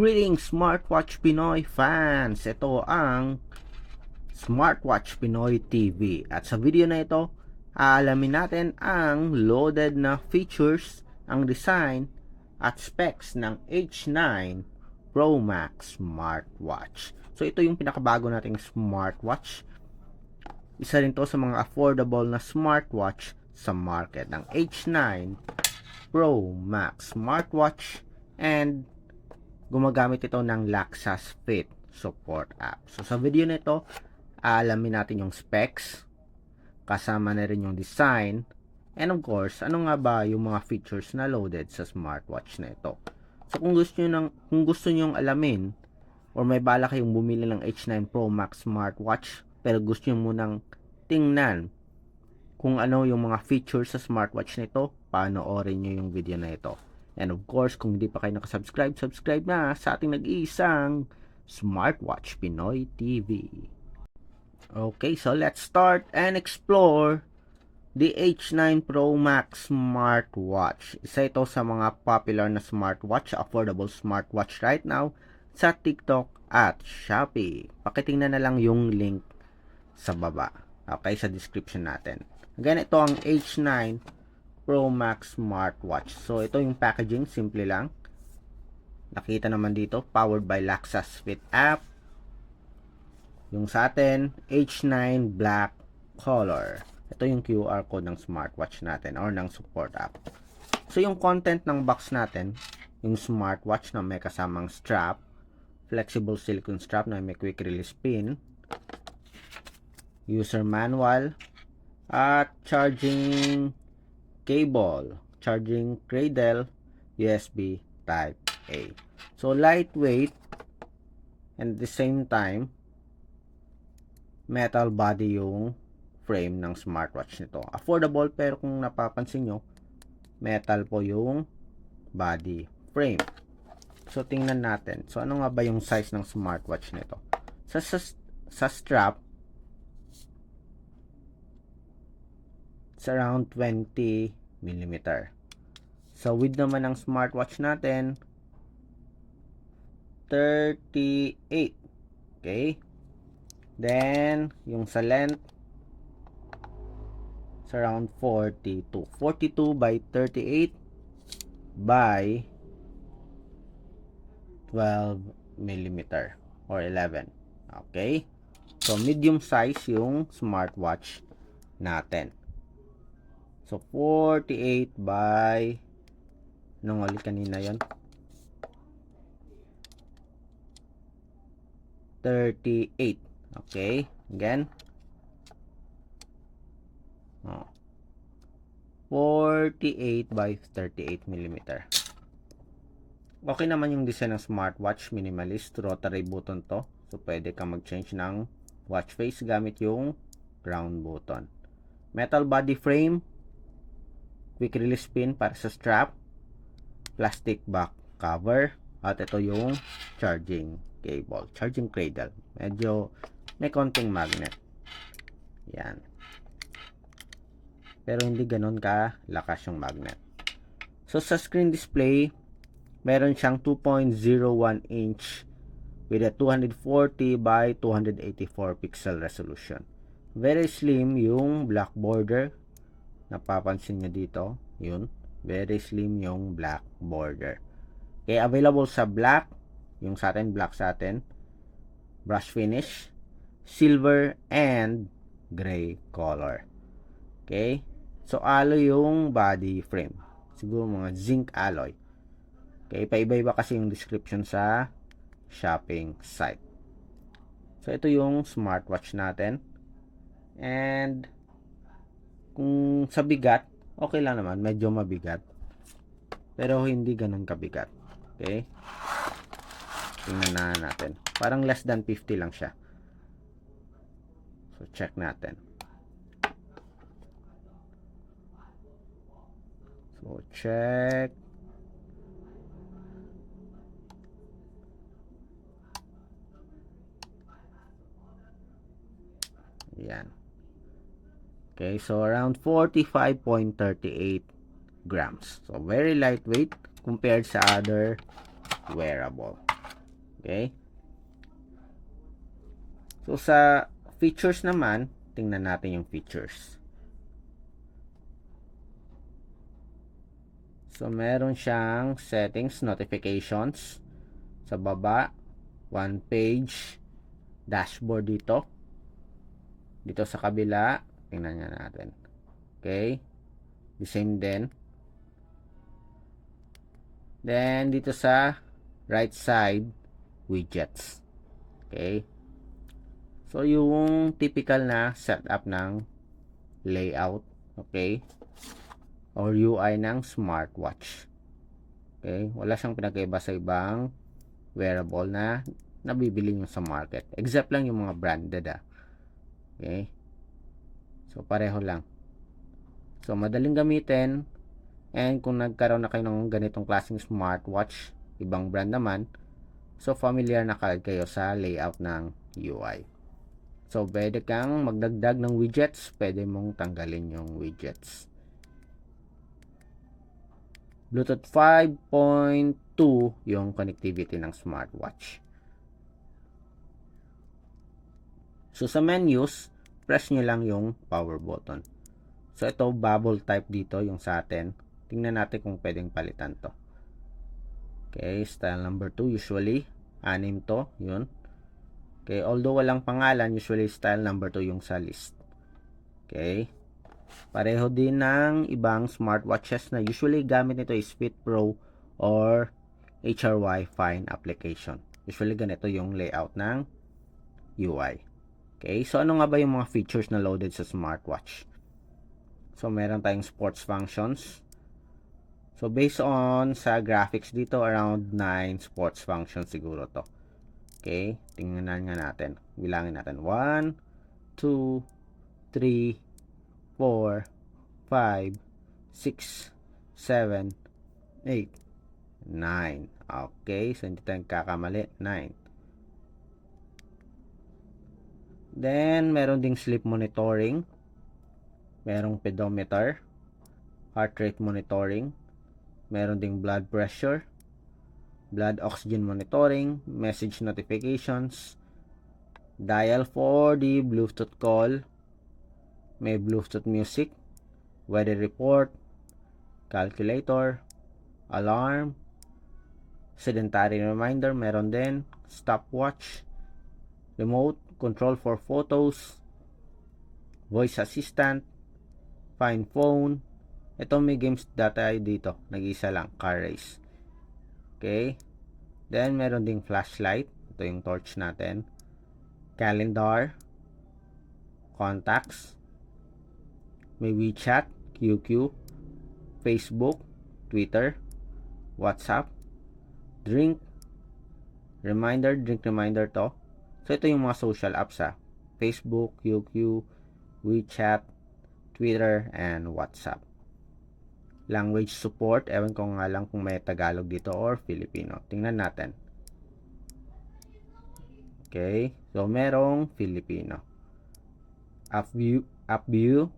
Greetings Smartwatch Pinoy fans! Ito ang Smartwatch Pinoy TV. At sa video na ito, aalamin natin ang loaded na features, ang design at specs ng H9 Pro Max smartwatch. So ito yung pinakabago nating smartwatch. Isa rin to sa mga affordable na smartwatch sa market ng H9 Pro Max smartwatch, and gumagamit ito ng Laxas Fit support app. So sa video na ito, alamin natin yung specs, kasama na rin yung design, and of course, ano nga ba yung mga features na loaded sa smartwatch na ito. So kung gusto niyo alamin or may bala kayong bumili ng H9 Pro Max smartwatch pero gusto niyo munang tingnan kung ano yung mga features sa smartwatch nito, panoorin niyo yung video na ito. And of course, kung hindi pa kayo nakasubscribe, subscribe na sa ating nag-iisang Smartwatch Pinoy TV. Okay, so let's start and explore the H9 Pro Max smartwatch. Isa ito sa mga popular na smartwatch, affordable smartwatch right now sa TikTok at Shopee. Pakitingnan na lang yung link sa baba. Okay, sa description natin. Again, ito ang H9 Pro Max smartwatch. So ito yung packaging, simple lang. Nakita naman dito, powered by Laxas Fit app. Yung sa atin, H9 black color. Ito yung QR code ng smartwatch natin or ng support app. So yung content ng box natin, yung smartwatch na may kasamang strap, flexible silicone strap na may quick release pin, user manual, at charging cable, charging cradle, USB type A. So lightweight and at the same time metal body yung frame ng smartwatch nito. Affordable pero kung napapansin nyo, metal po yung body frame. So tingnan natin. So ano nga ba yung size ng smartwatch nito? Sa strap, it's around 20 mm. Sa width naman ng smartwatch natin, 38. Okay? Then, yung sa length, it's around 42. 42 by 38 by 12 mm or 11. Okay? So, medium size yung smartwatch natin. So, 48 by, anong ulit kanina yon? 38. Okay, again. 48 by 38 mm. Okay naman yung design ng smartwatch, minimalist, rotary button to. So, pwede ka mag-change ng watch face gamit yung round button. Metal body frame, quick release pin para sa strap, plastic back cover, at ito yung charging cable, charging cradle. Medyo may konting magnet. Yan. Pero hindi ganon ka lakas yung magnet. So sa screen display, meron siyang 2.01 inch with a 240 by 284 pixel resolution. Very slim yung black border. Napapansin nyo dito, yun. Very slim yung black border. Okay, available sa black, yung sa atin, black sa atin, brush finish, silver, and gray color. Okay, so alloy yung body frame. Siguro mga zinc alloy. Okay, paiba-iba kasi yung description sa shopping site. So ito yung smartwatch natin. And kung sa bigat, okay lang naman, medyo mabigat. Pero hindi ganun kabigat. Okay? Tingnan na natin. Parang less than 50 lang siya. So, check natin. So, check. Yan. Okay, so around 45.38 grams. So, very lightweight compared sa other wearable. Okay? So, sa features naman, tingnan natin yung features. So, meron siyang settings, notifications. Sa baba, one page, dashboard dito. Dito sa kabila, tingnan nga natin. Okay? The same din. Then, dito sa right side, widgets. Okay? So, yung typical na setup ng layout. Okay? Or UI ng smartwatch. Okay? Wala siyang pinagkaiba sa ibang wearable na nabibili nyo sa market. Except lang yung mga branded Okay? So, pareho lang. So, madaling gamitin. And kung nagkaroon na kayo ng ganitong klaseng smartwatch, ibang brand naman, so familiar na kayo sa layout ng UI. So, pwede kang magdagdag ng widgets, pwede mong tanggalin yung widgets. Bluetooth 5.2 yung connectivity ng smartwatch. So, sa menus, press nyo lang yung power button. So, ito, bubble type dito, yung sa atin. Tingnan natin kung pwedeng palitan to. Okay, style number 2, usually, 6 to, yun. Okay, although walang pangalan, usually style number 2 yung sa list. Okay. Pareho din ng ibang smartwatches na usually gamit nito is Fit Pro or HRY Fine application. Usually ganito yung layout ng UI. Okay, so ano nga ba yung mga features na loaded sa smartwatch? So meron tayong sports functions. So based on sa graphics dito, around 9 sports functions siguro to. Okay, tingnan nga natin. Bilangin natin. 1, 2, 3, 4, 5, 6, 7, 8, 9. Okay, so hindi tayong kakamali. 9. Then, meron ding sleep monitoring. Merong pedometer. Heart rate monitoring. Meron ding blood pressure. Blood oxygen monitoring. Message notifications. Dial for the Bluetooth call. May Bluetooth music. Weather report. Calculator. Alarm. Sedentary reminder. Meron din. Stopwatch. Remote control for photos. Voice assistant. Find phone. Ito may games data dito. Nag-isa lang. Car race. Okay. Then, meron ding flashlight. Ito yung torch natin. Calendar. Contacts. May WeChat. QQ. Facebook. Twitter. WhatsApp. Drink. Reminder. Drink reminder to. So, ito yung mga social apps Facebook, QQ, WeChat, Twitter, and WhatsApp. Language support, ewan ko nga lang kung may Tagalog dito or Filipino. Tingnan natin. Okay, so merong Filipino. App view.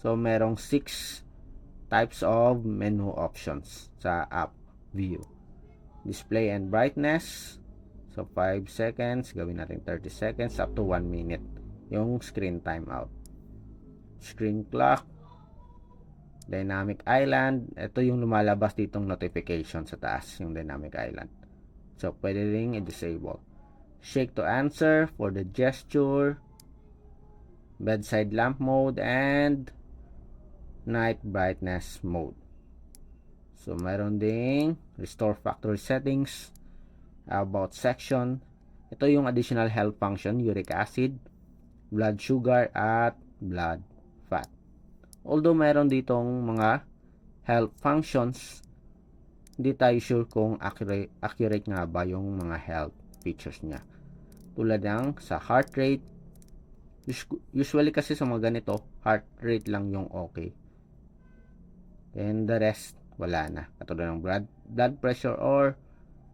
So merong 6 types of menu options sa app view. Display and brightness. So 5 seconds, gawin natin 30 seconds up to 1 minute yung screen timeout. Screen clock. Dynamic Island, ito yung lumalabas ditong notification sa taas, yung Dynamic Island. So, pwede ring i-disable. Shake to answer for the gesture, bedside lamp mode, and night brightness mode. So, meron ding restore factory settings, about section. Ito yung additional health function, uric acid, blood sugar, at blood fat. Although meron ditong mga health functions, hindi tayo sure kung accurate nga ba yung mga health features niya. Tulad ng sa heart rate, usually kasi sa mga ganito, heart rate lang yung okay. And the rest, wala na. Katulad ng blood pressure or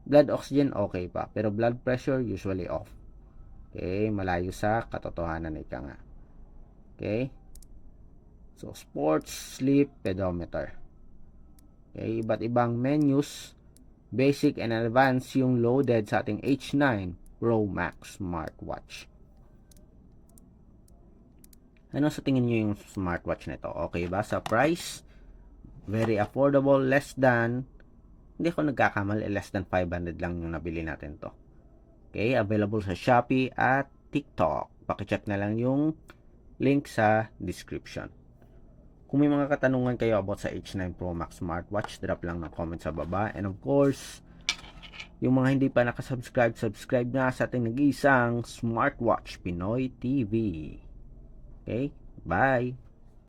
blood oxygen, okay pa. Pero blood pressure, usually off. Okay, malayo sa katotohanan ika nga. Okay. So, sports, sleep, pedometer. Okay, iba't ibang menus basic and advanced yung loaded sa ating H9 Pro Max smartwatch. Ano sa tingin nyo yung smartwatch nito? Okay ba sa price? Very affordable, less than, hindi ako nagkakamali, less than 500 lang yung nabili natin to. Okay, available sa Shopee at TikTok. Pakicheck na lang yung link sa description. Kung may mga katanungan kayo about sa H9 Pro Max smartwatch, drop lang ng comment sa baba. And of course, yung mga hindi pa nakasubscribe, subscribe na sa ating nag-iisang Smartwatch Pinoy TV. Okay? Bye!